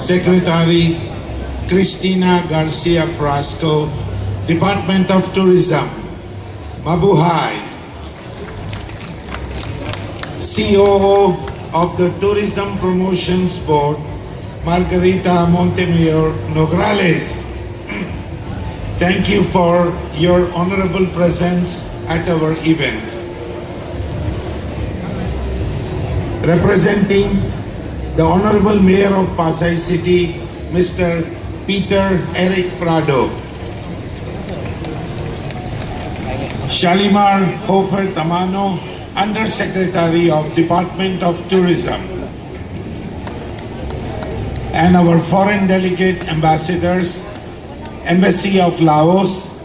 Secretary Cristina Garcia Frasco, Department of Tourism, Mabuhay. COO of the Tourism Promotions Board, Margarita Montemayor Nograles. Thank you for your honorable presence at our event. Representing the Honorable Mayor of Pasay City, Mr. Peter Eric Prado. Shalimar Hofer Tamano, Undersecretary of Department of Tourism. And our foreign delegate ambassadors, Embassy of Laos,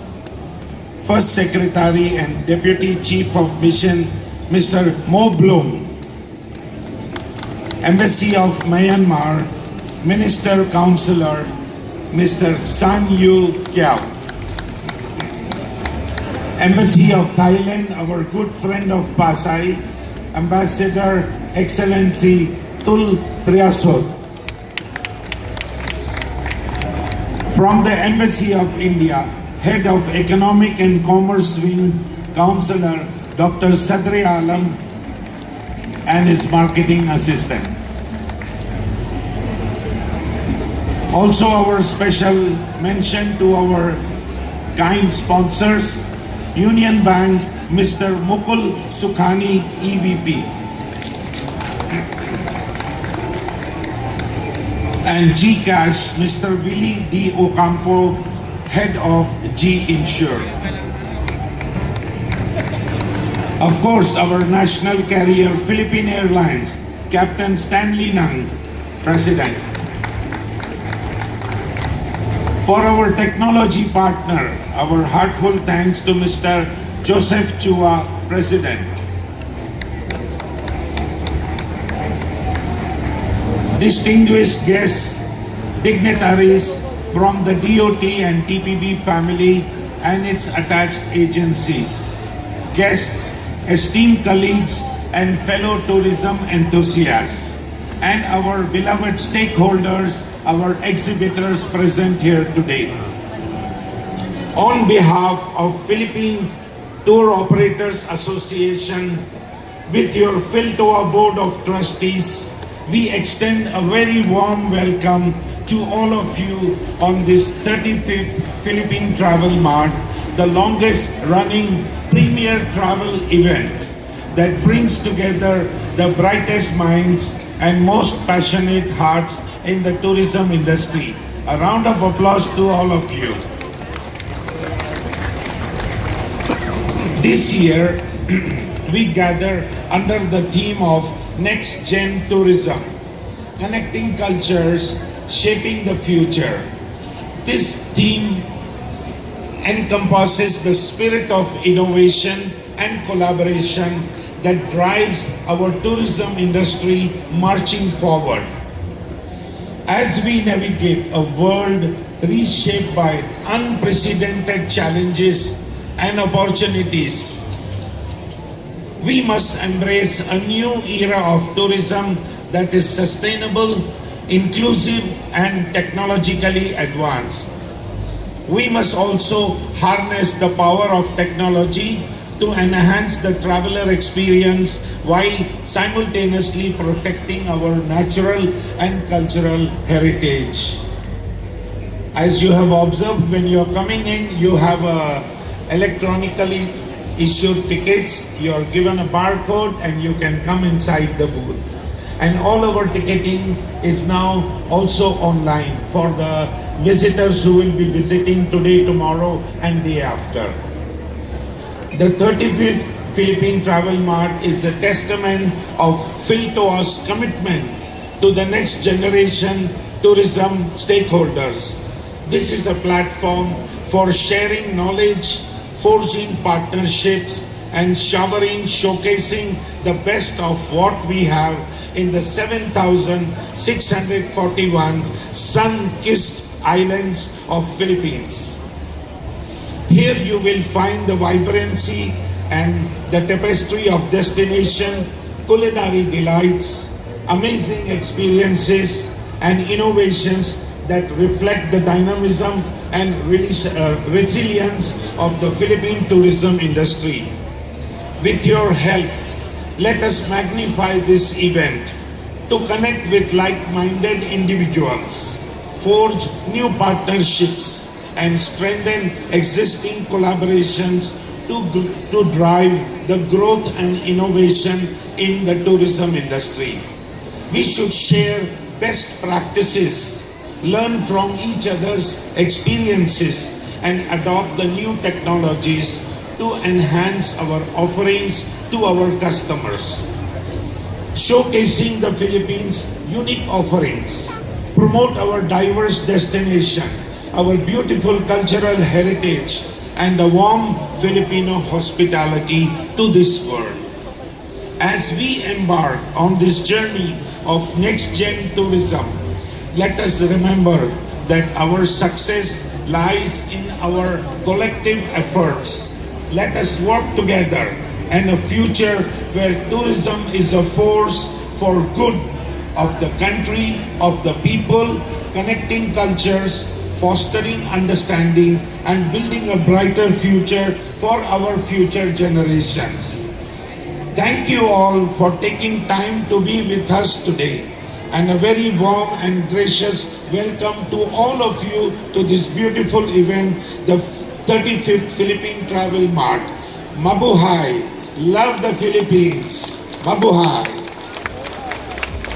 First Secretary and Deputy Chief of Mission, Mr. Mo Bloom. Embassy of Myanmar, Minister Councillor, Mr. San Yu Kiao. Embassy of Thailand, our good friend of Pasay, Ambassador Excellency Tul Triasot. From the Embassy of India, Head of Economic and Commerce Wing, Councillor Dr. Sadri Alam and his marketing assistant. Also our special mention to our kind sponsors, Union Bank, Mr. Mukul Sukhani, EVP. And GCash, Mr. Willie D. Ocampo, Head of G Insure. Of course, our national carrier, Philippine Airlines, Captain Stanley Nang, President. For our technology partners, our heartfelt thanks to Mr. Joseph Chua, President. Distinguished guests, dignitaries from the DOT and TPB family and its attached agencies, guests, esteemed colleagues and fellow tourism enthusiasts, and our beloved stakeholders, our exhibitors present here today. On behalf of Philippine Tour Operators Association, with your PhilTour Board of Trustees, we extend a very warm welcome to all of you on this 35th Philippine Travel Mart, the longest running premier travel event that brings together the brightest minds and most passionate hearts in the tourism industry. A round of applause to all of you. This year, we gather under the theme of Next Gen Tourism, connecting cultures, shaping the future. This theme encompasses the spirit of innovation and collaboration that drives our tourism industry marching forward. As we navigate a world reshaped by unprecedented challenges and opportunities, we must embrace a new era of tourism that is sustainable, inclusive, and technologically advanced. We must also harness the power of technology to enhance the traveler experience while simultaneously protecting our natural and cultural heritage. As you have observed, when you're coming in, you have electronically issued tickets. You're given a barcode and you can come inside the booth. And all our ticketing is now also online for the visitors who will be visiting today, tomorrow, and day after. The 35th Philippine Travel Mart is a testament of PhilTour's commitment to the next generation tourism stakeholders. This is a platform for sharing knowledge, forging partnerships, and showcasing the best of what we have in the 7,641 sun-kissed islands of Philippines. Here you will find the vibrancy and the tapestry of destination, culinary delights, amazing experiences, and innovations that reflect the dynamism and resilience of the Philippine tourism industry. With your help, let us magnify this event to connect with like-minded individuals, forge new partnerships, and strengthen existing collaborations to drive the growth and innovation in the tourism industry. We should share best practices, learn from each other's experiences, and adopt the new technologies to enhance our offerings to our customers. Showcasing the Philippines' unique offerings, promote our diverse destination, our beautiful cultural heritage, and the warm Filipino hospitality to this world. As we embark on this journey of next-gen tourism, let us remember that our success lies in our collective efforts. Let us work together and a future where tourism is a force for good of the country, of the people, connecting cultures, fostering understanding, and building a brighter future for our future generations. Thank you all for taking time to be with us today, and a very warm and gracious welcome to all of you to this beautiful event, the 35th Philippine Travel Mart. Mabuhay! Love the Philippines! Mabuhay!